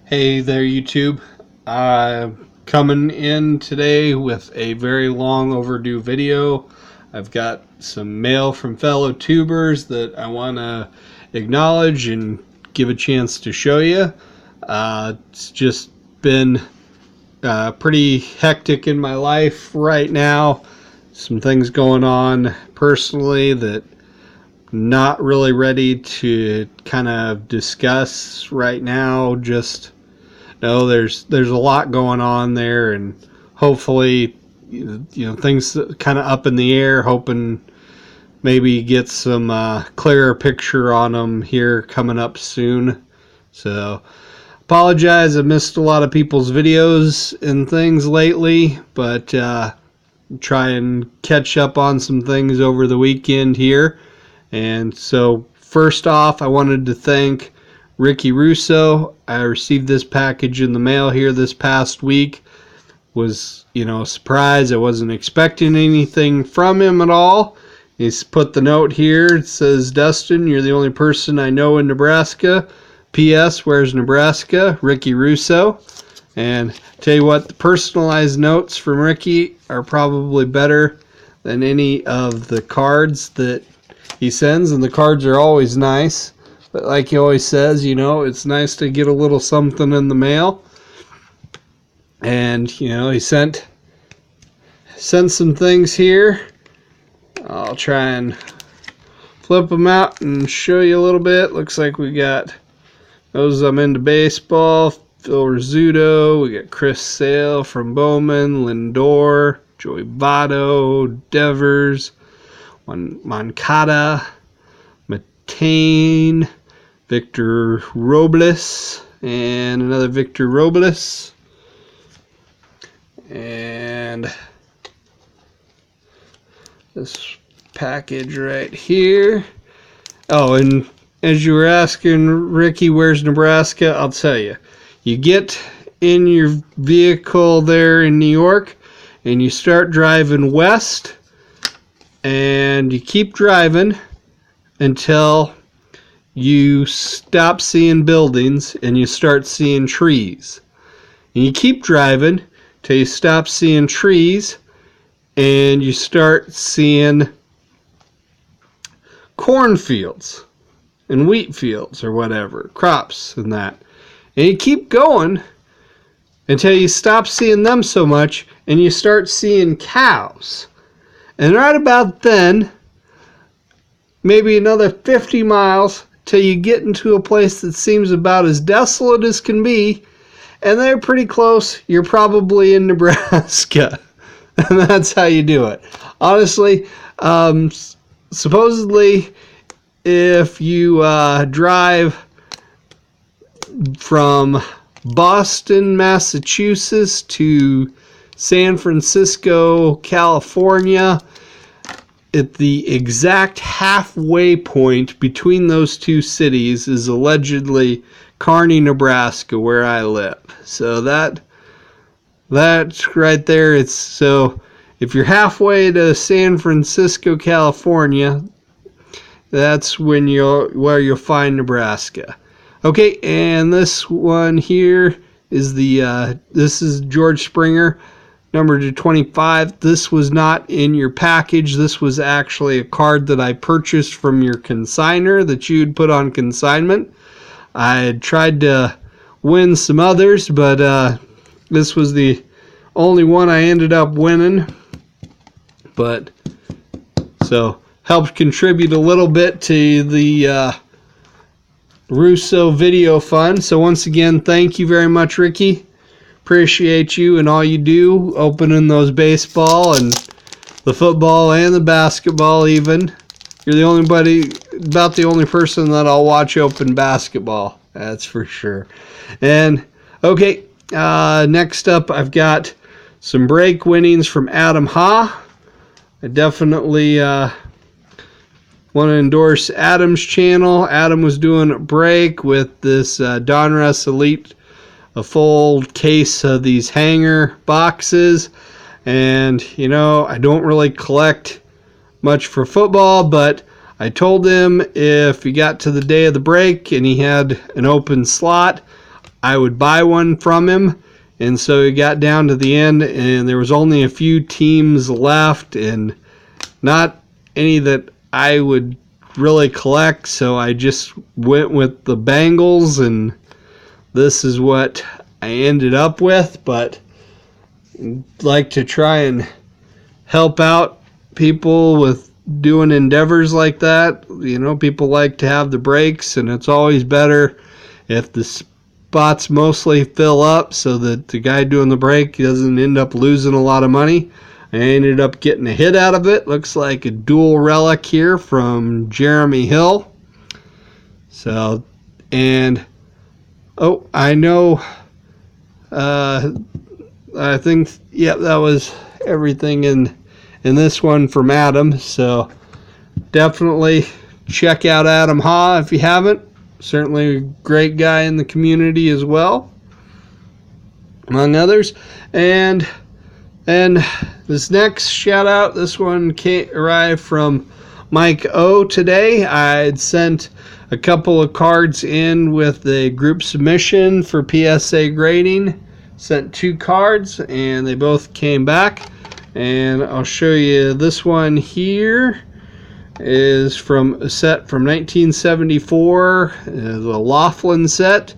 Hey there, YouTube. Coming in today with a very long overdue video. I've got some mail from fellow tubers that I want to acknowledge and give a chance to show you. It's just been pretty hectic in my life right now. Some things going on personally that not really ready to kind of discuss right now. Just know there's a lot going on there, and hopefully things kind of up in the air, hoping maybe get some clearer picture on them here coming up soon. So apologize, I missed a lot of people's videos and things lately, but try and catch up on some things over the weekend here. And so first off, I wanted to thank Russo. I received this package in the mail here this past week. Was, a surprise. I wasn't expecting anything from him at all. He's put the note here. It says, "Dustin, you're the only person I know in Nebraska. P.S. Where's Nebraska? Ricky Russo." And tell you what, the personalized notes from Ricky are probably better than any of the cards that he sends, and the cards are always nice. But like he always says, it's nice to get a little something in the mail. And, he sent some things here. I'll try and flip them out and show you a little bit. Looks like we got those I'm into baseball. Phil Rizzuto. We got Chris Sale from Bowman. Lindor. Joey Votto. Devers. Moncada. Matane. Victor Robles, and another Victor Robles, and this package right here. Oh, and as you were asking, Ricky, where's Nebraska? I'll tell you. You get in your vehicle there in New York, and you start driving west, and you keep driving until you stop seeing buildings and you start seeing trees. And you keep driving till you stop seeing trees and you start seeing cornfields and wheat fields or whatever, crops and that. And you keep going until you stop seeing them so much and you start seeing cows. And right about then, maybe another 50 miles till you get into a place that seems about as desolate as can be, and they're pretty close. You're probably in Nebraska. And that's how you do it. Honestly, supposedly, if you drive from Boston, Massachusetts to San Francisco, California, at the exact halfway point between those two cities is allegedly Kearney, Nebraska, where I live. So that's right there. So if you're halfway to San Francisco, California, that's where you'll find Nebraska. Okay, and this one here is this is George Springer, number to 25. This was not in your package. This was actually a card that I purchased from your consigner that you'd put on consignment. I had tried to win some others, but this was the only one I ended up winning. But so helped contribute a little bit to the Russo video fund. So once again, thank you very much, Ricky. Appreciate you and all you do, opening those baseball and the football and the basketball even. You're about the only person that I'll watch open basketball. That's for sure. And, okay, next up I've got some break winnings from Adam Ha. I definitely want to endorse Adam's channel. Adam was doing a break with this Donruss Elite, a full case of these hanger boxes. And, I don't really collect much for football, but I told him if he got to the day of the break and he had an open slot, I would buy one from him. And so it got down to the end, and there was only a few teams left, and not any that I would really collect. So I just went with the Bengals, and this is what I ended up with. But I'd like to try and help out people with doing endeavors like that. You know, people like to have the breaks, and it's always better if the spots mostly fill up so that the guy doing the break doesn't end up losing a lot of money. I ended up getting a hit out of it. Looks like a dual relic here from Jeremy Hill. So, and oh, I know, I think, yeah, that was everything in this one from Adam. So definitely check out Adam Ha if you haven't. Certainly a great guy in the community as well, among others. And this next shout out, this one arrived from MikeO today. I had sent a couple of cards in with a group submission for PSA grading. Sent 2 cards, and they both came back. And I'll show you this one here. Is from a set from 1974, the Laughlin set,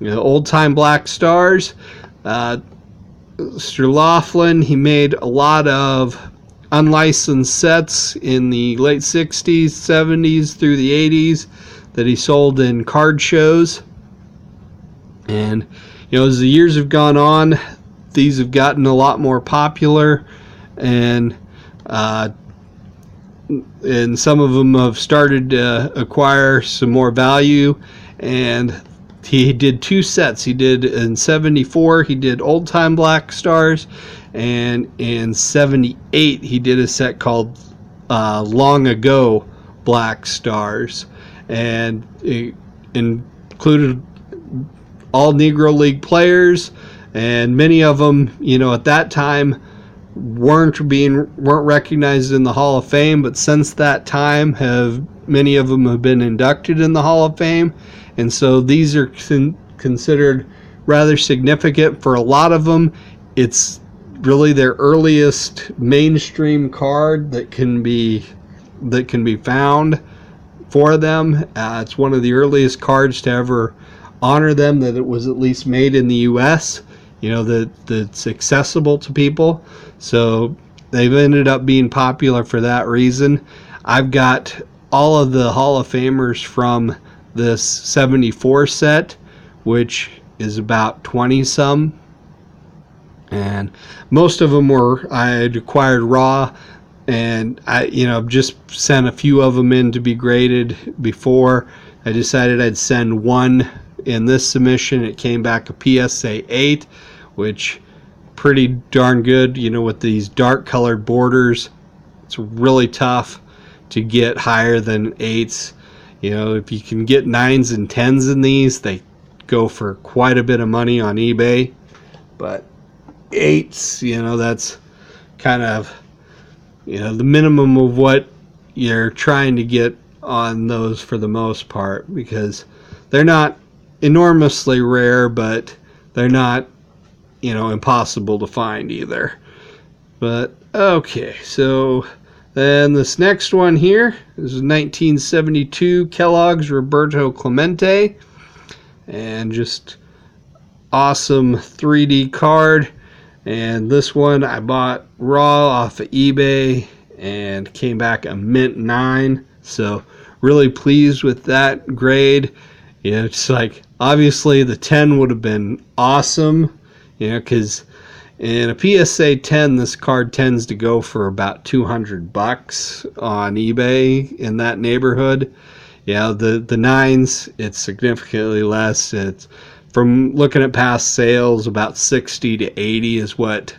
old time Black Stars. Mr. Laughlin, he made a lot of unlicensed sets in the late 60s, 70s through the 80s that he sold in card shows. And as the years have gone on, these have gotten a lot more popular, and some of them have started to acquire some more value. And he did 2 sets. He did in 74, he did old time Black Stars, and in 78 he did a set called Long Ago Black Stars, and it included all Negro League players, and many of them, at that time weren't recognized in the Hall of Fame, but since that time many of them have been inducted in the Hall of Fame. And so these are considered rather significant for a lot of them. It's really their earliest mainstream card that can be found for them. It's one of the earliest cards to ever honor them, that it was at least made in the U.S., that's accessible to people. So they've ended up being popular for that reason. I've got all of the Hall of Famers from this 74 set, which is about 20 some. And most of them I had acquired raw, and I just sent a few of them in to be graded before. I decided I'd send one in this submission. It came back a PSA 8, which pretty darn good, with these dark colored borders. It's really tough to get higher than 8s. If you can get 9s and 10s in these, they go for quite a bit of money on eBay. But 8s, that's kind of, the minimum of what you're trying to get on those for the most part, because they're not enormously rare, but they're not, impossible to find either. But okay, so then this next one here is 1972 Kellogg's Roberto Clemente, and just awesome 3D card. And this one I bought raw off of eBay and came back a mint 9, so really pleased with that grade. It's like, obviously the 10 would have been awesome, because in a PSA 10, this card tends to go for about $200 on eBay, in that neighborhood. The 9s, it's significantly less. It's, from looking at past sales, about 60 to 80 is what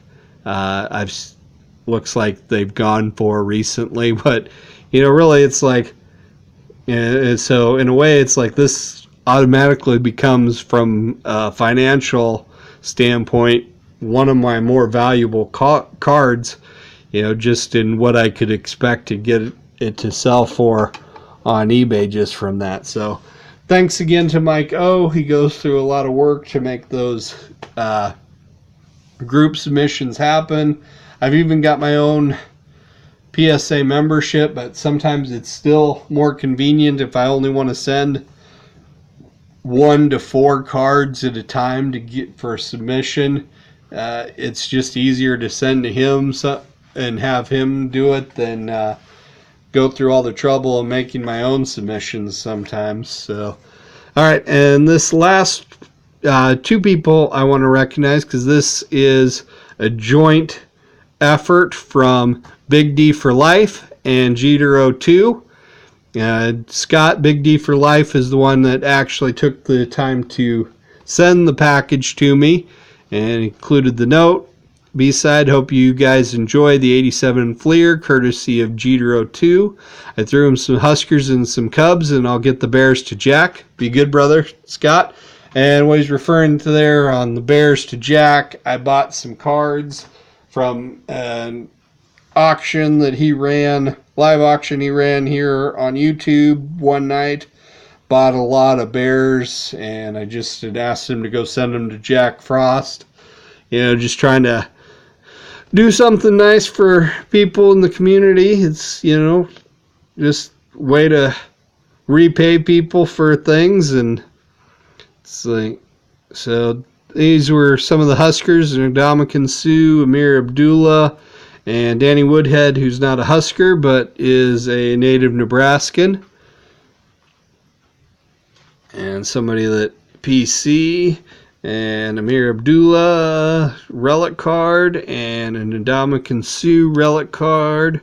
looks like they've gone for recently. But really, it's like, so in a way, it's like this automatically becomes, from a financial standpoint, one of my more valuable cards, just in what I could expect to get it to sell for on eBay just from that. So thanks again to MikeO. He goes through a lot of work to make those group submissions happen. I've even got my own PSA membership, but sometimes it's still more convenient if I only want to send 1 to 4 cards at a time to get for submission. It's just easier to send to him and have him do it than go through all the trouble of making my own submissions sometimes. So, all right, and this last 2 people I want to recognize, because this is a joint effort from BigD4Life and Jeter02. Scott, BigD4Life, is the one that actually took the time to send the package to me and included the note. B-side, hope you guys enjoy the 87 Fleer, courtesy of Jeter02. I threw him some Huskers and some Cubs, and I'll get the Bears to Jack. Be good, brother, Scott. And what he's referring to there on the Bears to Jack, I bought some cards from an auction that he ran, live auction he ran here on YouTube one night. Bought a lot of Bears, and I just had asked him to go send them to Jack Frost. You know, just trying to do something nice for people in the community. It's, you know, just a way to repay people for things. And it's like, so these were some of the Huskers: Ndamukong Suh, Amir Abdullah, and Danny Woodhead, who's not a Husker but is a native Nebraskan. And somebody that PC, and Amir Abdullah relic card, and an Ndamukong Suh relic card.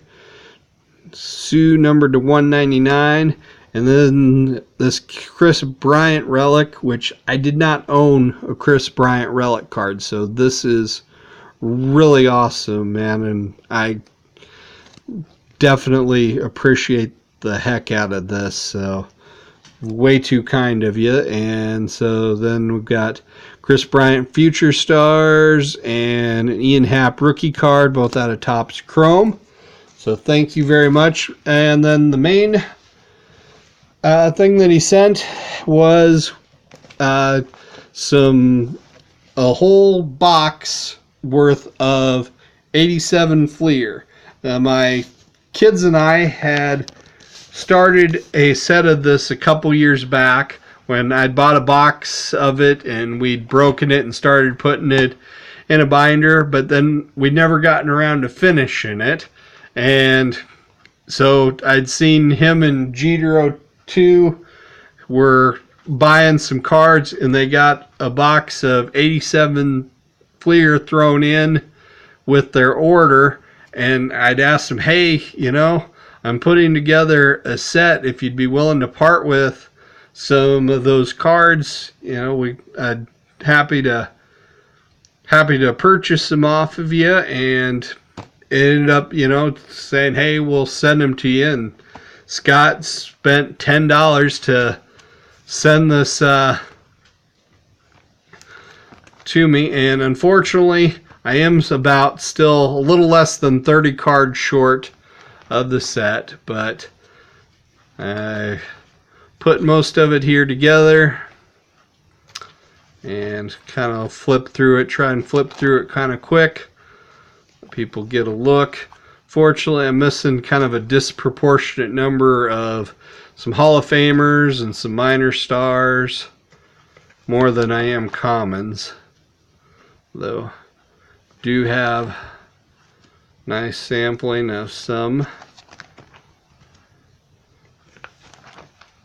Suh numbered to 199. And then this Chris Bryant relic, which I did not own a Chris Bryant relic card. So this is really awesome, man. And I definitely appreciate the heck out of this. So way too kind of you. And so then we've got Chris Bryant Future Stars and an Ian Happ rookie card, both out of Topps Chrome. So thank you very much. And then the main thing that he sent was a whole box worth of 87 Fleer. My kids and I had started a set of this a couple years back when I'd bought a box of it, and we'd broken it and started putting it in a binder, but then we'd never gotten around to finishing it. And so I'd seen him and Jeter02 were buying some cards, and they got a box of 87 Fleer thrown in with their order. And I'd asked them, hey, you know, I'm putting together a set, if you'd be willing to part with some of those cards. You know, I'd happy to purchase them off of you. And it ended up, you know, saying, hey, we'll send them to you. And Scott spent $10 to send this to me. And unfortunately, I am about still a little less than 30 cards short of the set, but I put most of it here together and kind of try and flip through it kind of quick. People get a look. Fortunately, I'm missing kind of a disproportionate number of some Hall of Famers and some minor stars, more than I am commons, though do have nice sampling of some.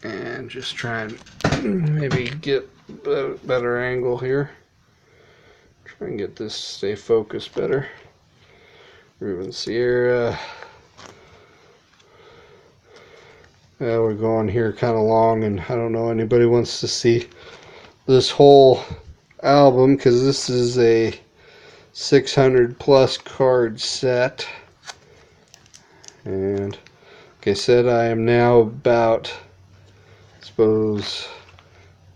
And just try and maybe get a better angle here. Try and get this stay focused better. Ruben Sierra. We're going here kind of long, and I don't know anybody wants to see this whole album, because this is a 600 plus card set. And like I said, I am now about, I suppose,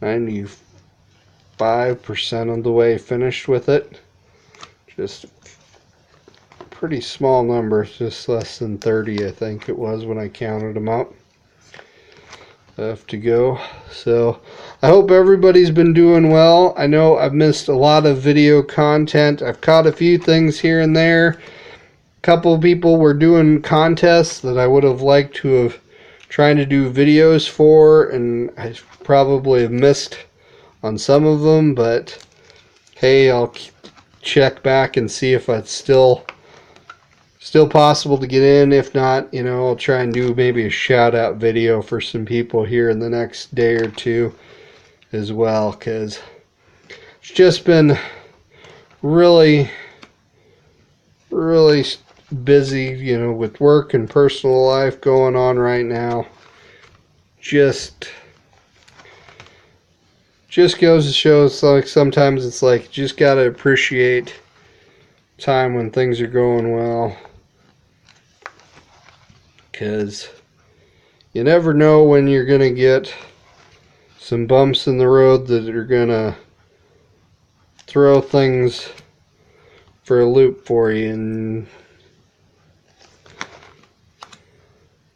95% of the way finished with it. Just a pretty small number, just less than 30 I think it was when I counted them out. have to go. So I hope everybody's been doing well. I know I've missed a lot of video content. I've caught a few things here and there. A couple of people were doing contests that I would have liked to have trying to do videos for, and I probably have missed on some of them, but hey, I'll check back and see if it's still possible to get in. If not, I'll try and do maybe a shout out video for some people here in the next day or two as well, because it's just been really busy, with work and personal life going on right now. Just goes to show, it's like sometimes it's like you just gotta appreciate time when things are going well, because you never know when you're gonna get some bumps in the road that are gonna throw things for a loop for you.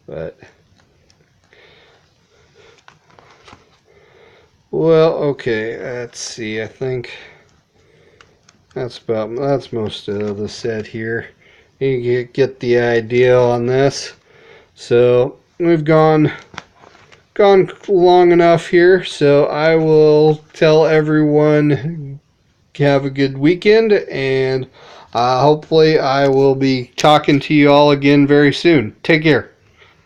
But well, okay, let's see. I think that's most of the set here. You get the idea on this. So we've gone long enough here. So I will tell everyone have a good weekend, and hopefully I will be talking to you all again very soon. Take care.